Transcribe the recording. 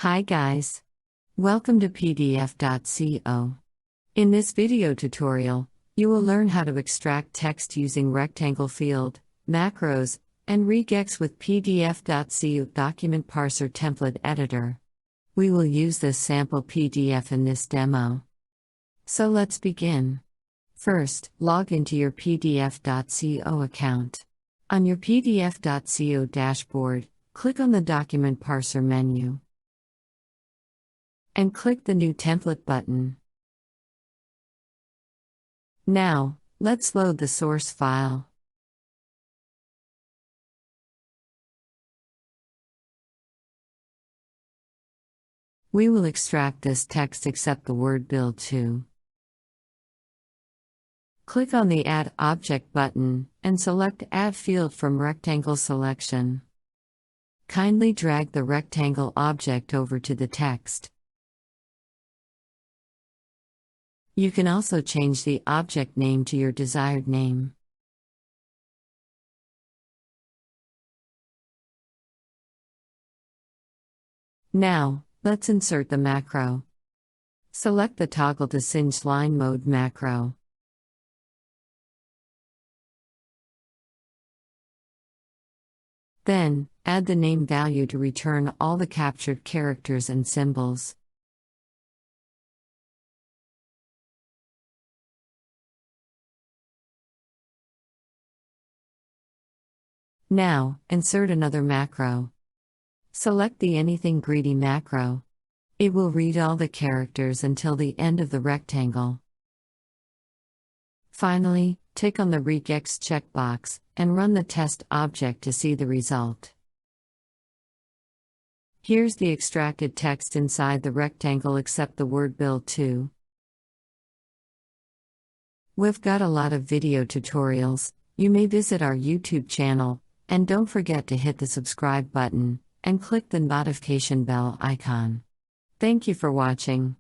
Hi guys. Welcome to PDF.co. In this video tutorial, you will learn how to extract text using rectangle field, macros, and Regex with PDF.co document parser template editor. We will use this sample PDF in this demo. So let's begin. First, log into your PDF.co account. On your PDF.co dashboard, click on the document parser menu and click the New Template button. Now, let's load the source file. We will extract this text except the word build to. Click on the Add Object button and select Add Field from Rectangle selection. Kindly drag the rectangle object over to the text. You can also change the object name to your desired name. Now, let's insert the macro. Select the Toggle to Singe Line Mode macro. Then, add the name value to return all the captured characters and symbols. Now, insert another macro. Select the Anything Greedy macro. It will read all the characters until the end of the rectangle. Finally, tick on the Regex checkbox and run the test object to see the result. Here's the extracted text inside the rectangle except the word build to. We've got a lot of video tutorials. You may visit our YouTube channel, and don't forget to hit the subscribe button and click the notification bell icon. Thank you for watching.